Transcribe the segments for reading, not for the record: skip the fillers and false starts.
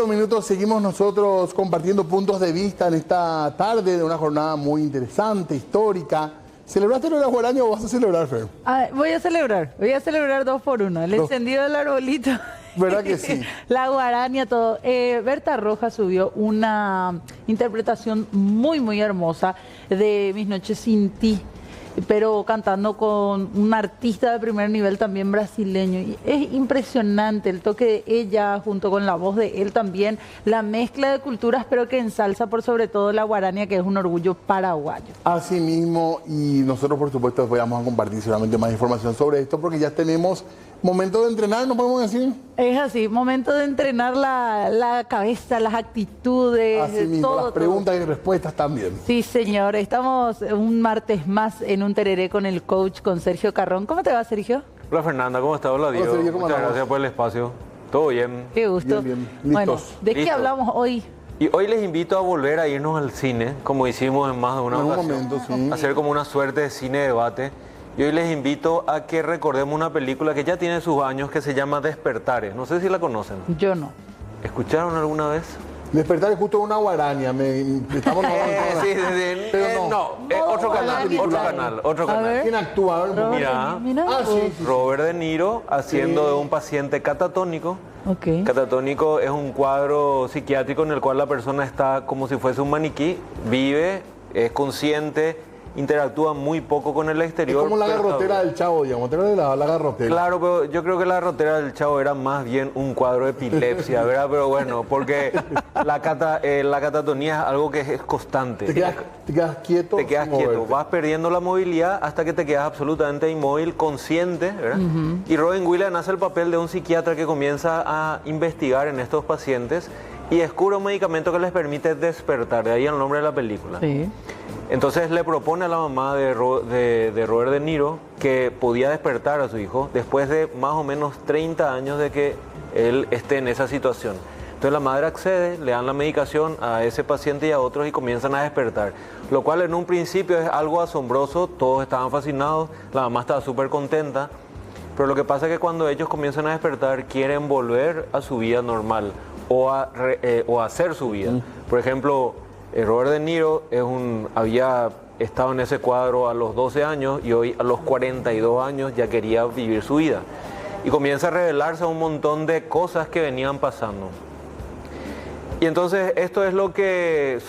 minutos seguimos nosotros compartiendo puntos de vista en esta tarde de una jornada muy interesante, histórica. ¿Celebraste lo de la guaraña o vas a celebrar, Fer? Voy a celebrar 2 por 1. El encendido del arbolito. ¿Verdad que sí? La guaraña, todo. Berta Rojas subió una interpretación muy, muy hermosa de Mis noches sin ti, pero cantando con un artista de primer nivel también brasileño. Y es impresionante el toque de ella junto con la voz de él también, la mezcla de culturas, pero que ensalza por sobre todo la guaraña, que es un orgullo paraguayo. Así mismo, y nosotros por supuesto después vamos a compartir seguramente más información sobre esto, porque ya tenemos momento de entrenar, ¿no podemos decir? Es así, momento de entrenar la cabeza, las actitudes, así mismo, todo, las preguntas y respuestas también. Sí, señor. Estamos un martes más en un tereré con el coach, con Sergio Carrón. ¿Cómo te va, Sergio? Hola, Fernanda, ¿cómo estás? Hola, Diego. Sergio, Muchas gracias por el espacio. ¿Todo bien? Qué gusto. Bien, Bueno, listos. ¿de qué hablamos hoy? Y hoy les invito a volver a irnos al cine, como hicimos en más de una ocasión. momento, sí. Hacer como una suerte de cine debate. Y hoy les invito a que recordemos una película que ya tiene sus años, que se llama Despertares. No sé si la conocen. Yo no. ¿Escucharon alguna vez? Despertar es justo una guaraña. Estamos Pero no, otro canal. ¿Quién actúa? Mira, sí. Robert De Niro haciendo de un paciente catatónico. Okay. Catatónico es un cuadro psiquiátrico en el cual la persona está como si fuese un maniquí, vive, es consciente, interactúa muy poco con el exterior. Es como la garrotera del Chavo, digamos. ¿Te acuerdas de la garrotera? Claro, pero yo creo que la garrotera del Chavo era más bien un cuadro de epilepsia, ¿verdad? Pero bueno, porque la catatonía es algo que es constante. Te quedas quieto. Te quedas quieto. Vas perdiendo la movilidad hasta que te quedas absolutamente inmóvil, consciente, ¿verdad? Y Robin Williams hace el papel de un psiquiatra que comienza a investigar en estos pacientes y descubre un medicamento que les permite despertar. De ahí el nombre de la película. Sí. Entonces le propone a la mamá de Robert De Niro que podía despertar a su hijo después de más o menos 30 años de que él esté en esa situación. Entonces la madre accede, le dan la medicación a ese paciente y a otros y comienzan a despertar. Lo cual en un principio es algo asombroso, todos estaban fascinados, la mamá estaba súper contenta. Pero lo que pasa es que cuando ellos comienzan a despertar quieren volver a su vida normal o a hacer su vida. Por ejemplo, Robert De Niro había estado en ese cuadro a los 12 años y hoy a los 42 años ya quería vivir su vida. Y comienza a revelarse un montón de cosas que venían pasando. Y entonces esto es lo que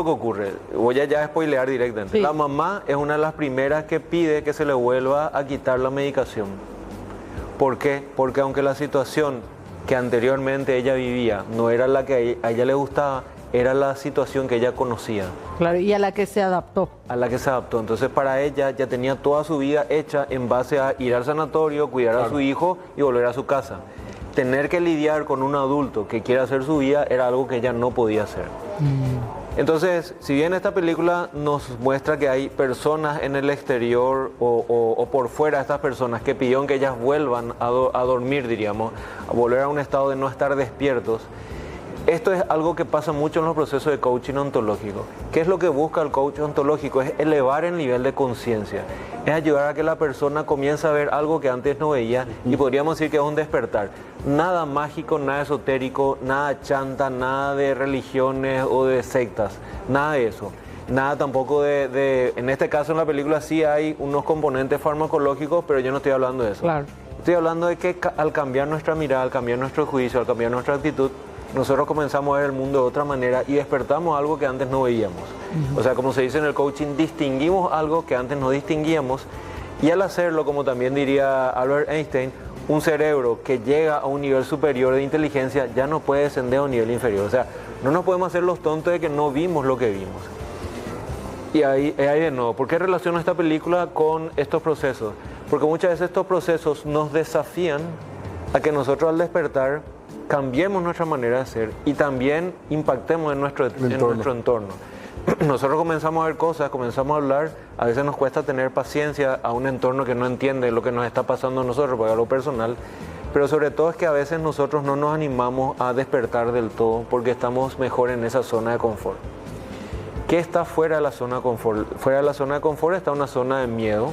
ocurre. Voy a ya spoilear directamente. Sí. La mamá es una de las primeras que pide que se le vuelva a quitar la medicación. ¿Por qué? Porque aunque la situación que anteriormente ella vivía no era la que a ella le gustaba, era la situación que ella conocía. Claro, y a la que se adaptó. A la que se adaptó. Entonces para ella ya tenía toda su vida hecha en base a ir al sanatorio, cuidar a su hijo y volver a su casa. Tener que lidiar con un adulto que quiere hacer su vida era algo que ella no podía hacer. Entonces, si bien esta película nos muestra que hay personas en el exterior o por fuera de estas personas que pidieron que ellas vuelvan a dormir, diríamos, a volver a un estado de no estar despiertos, esto es algo que pasa mucho en los procesos de coaching ontológico. ¿Qué es lo que busca el coach ontológico? Es elevar el nivel de conciencia. Es ayudar a que la persona comience a ver algo que antes no veía y podríamos decir que es un despertar. Nada mágico, nada esotérico, nada chanta, nada de religiones o de sectas. Nada de eso. Nada tampoco en este caso en la película sí hay unos componentes farmacológicos, pero yo no estoy hablando de eso. Claro. Estoy hablando de que al cambiar nuestra mirada, al cambiar nuestro juicio, al cambiar nuestra actitud, nosotros comenzamos a ver el mundo de otra manera y despertamos algo que antes no veíamos. O sea, como se dice en el coaching, distinguimos algo que antes no distinguíamos y al hacerlo, como también diría Albert Einstein, un cerebro que llega a un nivel superior de inteligencia ya no puede descender a un nivel inferior. O sea, no nos podemos hacer los tontos de que no vimos lo que vimos. Y ahí de nuevo, ¿por qué relaciono esta película con estos procesos? Porque muchas veces estos procesos nos desafían a que nosotros al despertar cambiemos nuestra manera de ser y también impactemos en nuestro entorno. Nosotros comenzamos a ver cosas, comenzamos a hablar, a veces nos cuesta tener paciencia a un entorno que no entiende lo que nos está pasando a nosotros, porque es algo personal, pero sobre todo es que a veces nosotros no nos animamos a despertar del todo porque estamos mejor en esa zona de confort. ¿Qué está fuera de la zona de confort? Fuera de la zona de confort está una zona de miedo,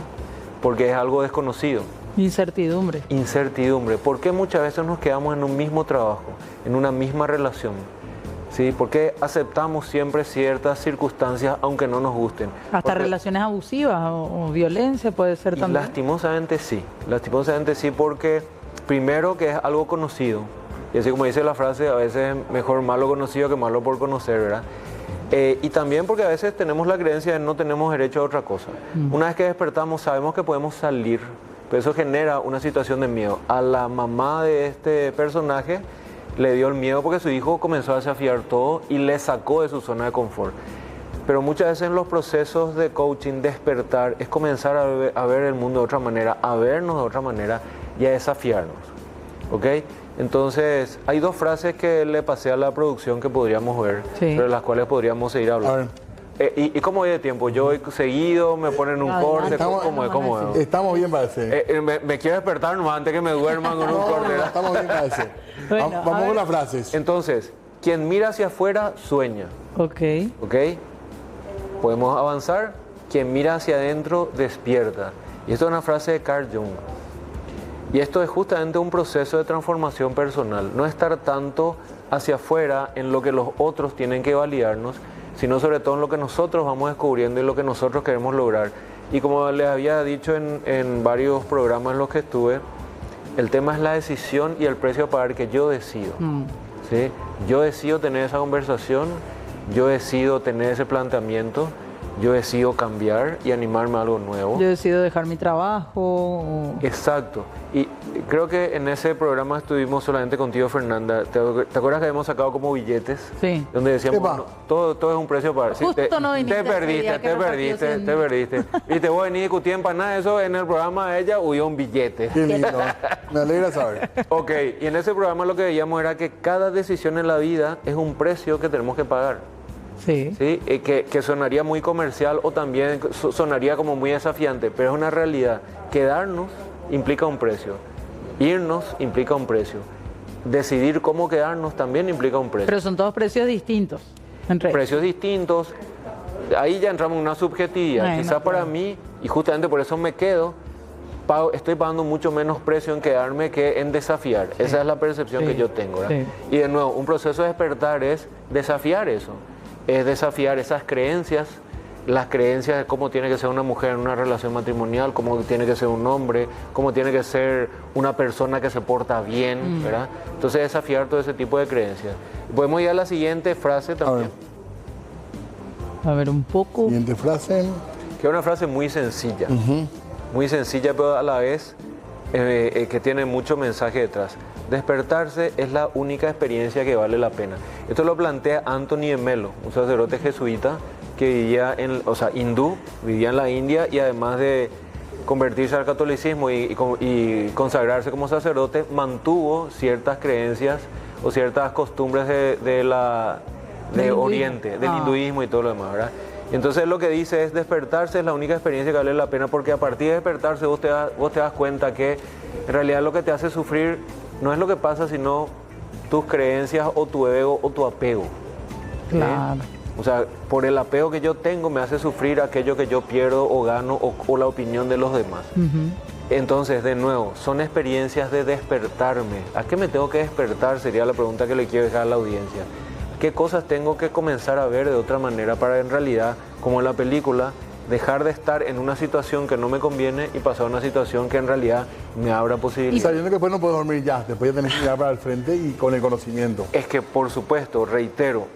porque es algo desconocido. Incertidumbre. Incertidumbre. ¿Por qué muchas veces nos quedamos en un mismo trabajo, en una misma relación? ¿Sí? ¿Por qué aceptamos siempre ciertas circunstancias aunque no nos gusten? Hasta relaciones abusivas o violencia puede ser también. Lastimosamente sí, porque primero que es algo conocido, y así como dice la frase, a veces es mejor malo conocido que malo por conocer, ¿verdad? Y también porque a veces tenemos la creencia de no tenemos derecho a otra cosa. Una vez que despertamos sabemos que podemos salir, pero eso genera una situación de miedo. A la mamá de este personaje le dio el miedo porque su hijo comenzó a desafiar todo y le sacó de su zona de confort. Pero muchas veces en los procesos de coaching, despertar, es comenzar a ver el mundo de otra manera, a vernos de otra manera y a desafiarnos. ¿Ok? Entonces, hay dos frases que le pasé a la producción que podríamos ver, sobre las cuales podríamos seguir hablando. ¿Y cómo voy de tiempo? ¿Yo voy seguido? ¿Me ponen un corte? ¿Cómo es? Estamos bien, parece. Me quiero despertar nomás antes que me duerman con un corte. No, estamos bien, parece. Bueno, vamos con las frases. Entonces, quien mira hacia afuera, sueña. Ok. ¿Ok? Podemos avanzar. Quien mira hacia adentro, despierta. Y esto es una frase de Carl Jung. Y esto es justamente un proceso de transformación personal. No estar tanto hacia afuera en lo que los otros tienen que validarnos, sino sobre todo en lo que nosotros vamos descubriendo y lo que nosotros queremos lograr. Y como les había dicho en varios programas en los que estuve, el tema es la decisión y el precio a pagar que yo decido. ¿Sí? Yo decido tener esa conversación, yo decido tener ese planteamiento, yo decido cambiar y animarme a algo nuevo. Yo decido dejar mi trabajo. Exacto. Y creo que en ese programa estuvimos solamente contigo, Fernanda. ¿Te acuerdas que habíamos sacado como billetes? Sí. Donde decíamos, bueno, todo es un precio para... Justo no viniste. Te perdiste. Y te voy a venir a discutir en nada de eso en el programa de ella, huyó un billete. Qué lindo. Me alegra saber. Ok, y en ese programa lo que veíamos era que cada decisión en la vida es un precio que tenemos que pagar. Sí. ¿Sí? Que sonaría muy comercial o también sonaría como muy desafiante, pero es una realidad. Quedarnos implica un precio, irnos implica un precio, decidir cómo quedarnos también implica un precio. Pero son todos precios distintos. Precios distintos, ahí ya entramos en una subjetividad. Bueno, quizás para mí, y justamente por eso me quedo, estoy pagando mucho menos precio en quedarme que en desafiar. Sí. Esa es la percepción que yo tengo, ¿verdad? Sí. Y de nuevo, un proceso de despertar es desafiar eso. Es desafiar esas creencias, las creencias de cómo tiene que ser una mujer en una relación matrimonial, cómo tiene que ser un hombre, cómo tiene que ser una persona que se porta bien, ¿verdad? Entonces desafiar todo ese tipo de creencias. Podemos ir a la siguiente frase también. A ver un poco. Siguiente frase. Que es una frase muy sencilla, muy sencilla, pero a la vez que tiene mucho mensaje detrás. Despertarse es la única experiencia que vale la pena. Esto lo plantea Anthony de Melo, un sacerdote jesuita que vivía hindú, vivía en la India y además de convertirse al catolicismo y consagrarse como sacerdote, mantuvo ciertas creencias o ciertas costumbres de Oriente, del hinduismo y todo lo demás, ¿verdad? Entonces lo que dice es despertarse es la única experiencia que vale la pena, porque a partir de despertarse vos te das cuenta que en realidad lo que te hace sufrir no es lo que pasa, sino tus creencias o tu ego o tu apego. Claro. O sea, por el apego que yo tengo me hace sufrir aquello que yo pierdo o gano o la opinión de los demás. Entonces, de nuevo, son experiencias de despertarme. ¿A qué me tengo que despertar? Sería la pregunta que le quiero dejar a la audiencia. ¿Qué cosas tengo que comenzar a ver de otra manera para en realidad, como en la película, dejar de estar en una situación que no me conviene y pasar a una situación que en realidad me abra posibilidades? Y sabiendo que después no puedo dormir ya, después ya tenés que mirar para el frente y con el conocimiento. Es que, por supuesto, reitero,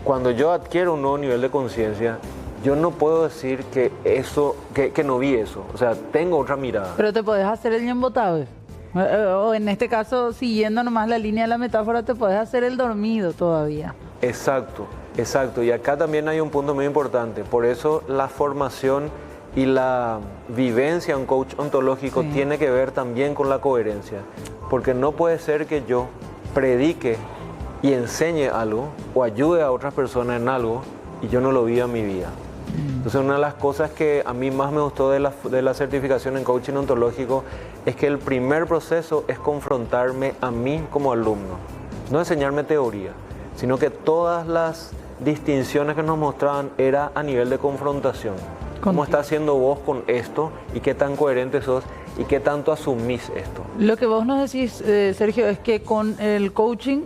cuando yo adquiero un nuevo nivel de conciencia, yo no puedo decir que no vi eso. O sea, tengo otra mirada. Pero te podés hacer el embotado. O en este caso, siguiendo nomás la línea de la metáfora, te podés hacer el dormido todavía. Exacto. Y acá también hay un punto muy importante. Por eso la formación y la vivencia en coach ontológico tiene que ver también con la coherencia. Porque no puede ser que yo predique y enseñe algo o ayude a otras personas en algo y yo no lo viva en mi vida. Entonces, una de las cosas que a mí más me gustó de la certificación en coaching ontológico es que el primer proceso es confrontarme a mí como alumno. No enseñarme teoría, sino que todas las distinciones que nos mostraban era a nivel de confrontación. ¿Cómo estás haciendo vos con esto y qué tan coherente sos? y qué tanto asumís esto. Lo que vos nos decís, Sergio, es que con el coaching,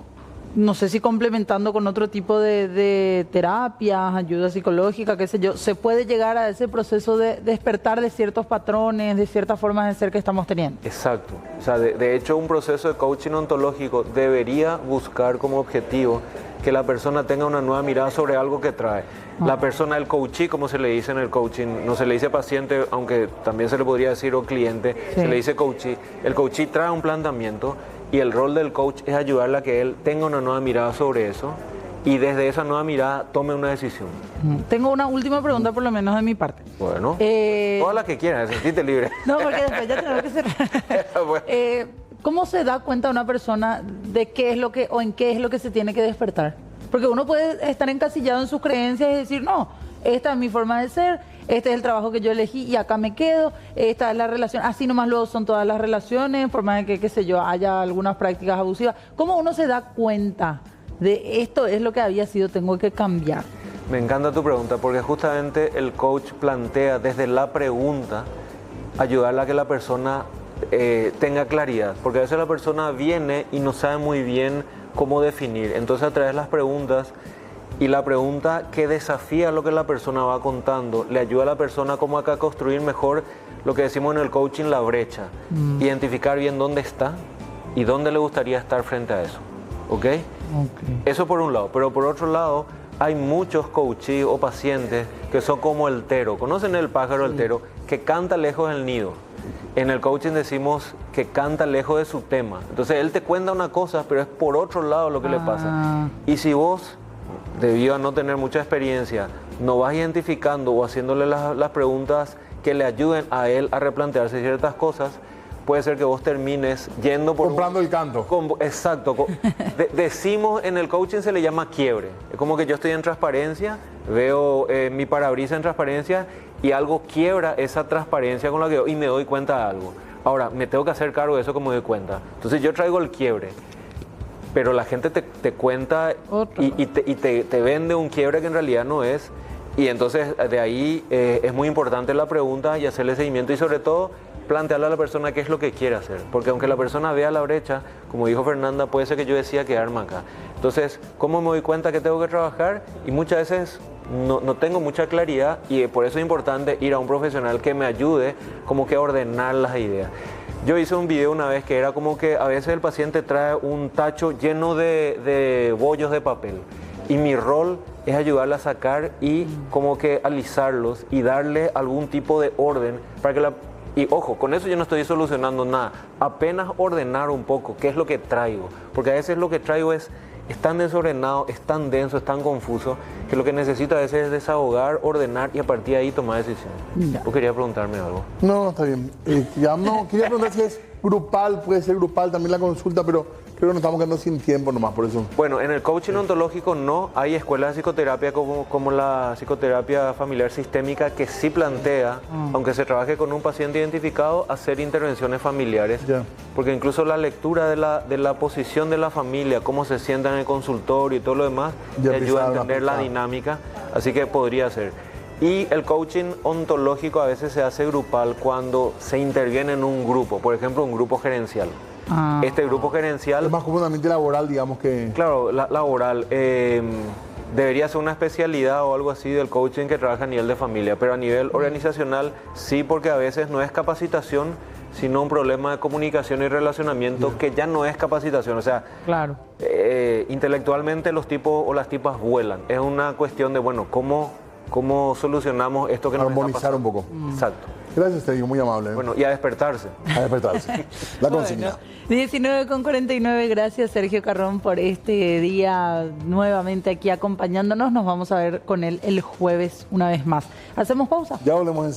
no sé si complementando con otro tipo de terapias, ayuda psicológica, qué sé yo, se puede llegar a ese proceso de despertar de ciertos patrones, de ciertas formas de ser que estamos teniendo. Exacto. O sea, de hecho, un proceso de coaching ontológico debería buscar como objetivo que la persona tenga una nueva mirada sobre algo que trae. La persona, el coachee, como se le dice en el coaching, no se le dice paciente, aunque también se le podría decir o cliente, Sí. se le dice coachee. El coachee trae un planteamiento y el rol del coach es ayudarle a que él tenga una nueva mirada sobre eso y desde esa nueva mirada tome una decisión. Tengo una última pregunta, por lo menos de mi parte. Bueno, Eh, todas las que quieras, sentite libre. No, porque después ya tenemos que cerrar. Bueno. ¿Cómo se da cuenta una persona de qué es lo que o en qué es lo que se tiene que despertar? Porque uno puede estar encasillado en sus creencias y decir, no, esta es mi forma de ser, este es el trabajo que yo elegí y acá me quedo, esta es la relación, así nomás luego son todas las relaciones, por más de que, qué sé yo, haya algunas prácticas abusivas. ¿Cómo uno se da cuenta de esto es lo que había sido, tengo que cambiar? Me encanta tu pregunta porque justamente el coach plantea desde la pregunta ayudarle a que la persona tenga claridad, porque a veces la persona viene y no sabe muy bien cómo definir, entonces a través de las preguntas y la pregunta que desafía lo que la persona va contando le ayuda a la persona como a construir mejor lo que decimos en el coaching, la brecha, identificar bien dónde está y dónde le gustaría estar frente a eso, ¿ok? Eso por un lado, pero por otro lado hay muchos coaches o pacientes que son como el tero, ¿conocen el pájaro el tero? Que canta lejos del nido. En el coaching decimos que canta lejos de su tema. Entonces él te cuenta una cosa, pero es por otro lado lo que le pasa. Y si vos, debido a no tener mucha experiencia, no vas identificando o haciéndole las preguntas que le ayuden a él a replantearse ciertas cosas, puede ser que vos termines yendo por... Comprando el canto. Exacto. Decimos, en el coaching se le llama quiebre. Es como que yo estoy en transparencia, veo mi parabrisas en transparencia y algo quiebra esa transparencia con la que y me doy cuenta de algo. Ahora, me tengo que hacer cargo de eso como me doy cuenta. Entonces yo traigo el quiebre, pero la gente te cuenta y te vende un quiebre que en realidad no es. Y entonces de ahí es muy importante la pregunta y hacerle seguimiento y sobre todo plantearle a la persona qué es lo que quiere hacer. Porque aunque la persona vea la brecha, como dijo Fernanda, puede ser que yo decida quedarme acá. Entonces, ¿cómo me doy cuenta que tengo que trabajar? Y muchas veces no tengo mucha claridad y por eso es importante ir a un profesional que me ayude como que a ordenar las ideas. Yo hice un video una vez que era como que a veces el paciente trae un tacho lleno de bollos de papel y mi rol es ayudarle a sacar y como que alisarlos y darle algún tipo de orden para que la... Y ojo, con eso yo no estoy solucionando nada, apenas ordenar un poco qué es lo que traigo, porque a veces lo que traigo es tan desordenado, es tan denso, es tan confuso, que lo que necesito a veces es desahogar, ordenar y a partir de ahí tomar decisiones. ¿Tú querías preguntarme algo? No, está bien. Quería preguntar si es grupal, puede ser grupal también la consulta, pero creo que nos estamos quedando sin tiempo nomás por eso. Bueno, en el coaching ontológico no hay escuelas de psicoterapia como la psicoterapia familiar sistémica que sí plantea, aunque se trabaje con un paciente identificado, hacer intervenciones familiares. Ya. Porque incluso la lectura de la posición de la familia, cómo se sienta en el consultorio y todo lo demás, Ya te ayuda a empieza a entender la pensar. dinámica, así que podría ser. Y el coaching ontológico a veces se hace grupal cuando se interviene en un grupo, por ejemplo, un grupo gerencial. Este grupo gerencial... Es más comúnmente laboral, digamos que... Claro, laboral. Debería ser una especialidad o algo así del coaching que trabaja a nivel de familia, pero a nivel organizacional sí, porque a veces no es capacitación, sino un problema de comunicación y relacionamiento que ya no es capacitación. O sea, Claro. Intelectualmente los tipos o las tipas vuelan. Es una cuestión de, bueno, ¿cómo solucionamos esto que nos está Armonizar pasando? un poco. Exacto. Gracias, Sergio, muy amable. Bueno, y a despertarse. A despertarse. La consigna. Bueno, 19:49, gracias Sergio Carrón por este día nuevamente aquí acompañándonos. Nos vamos a ver con él el jueves una vez más. ¿Hacemos pausa? Ya volvemos en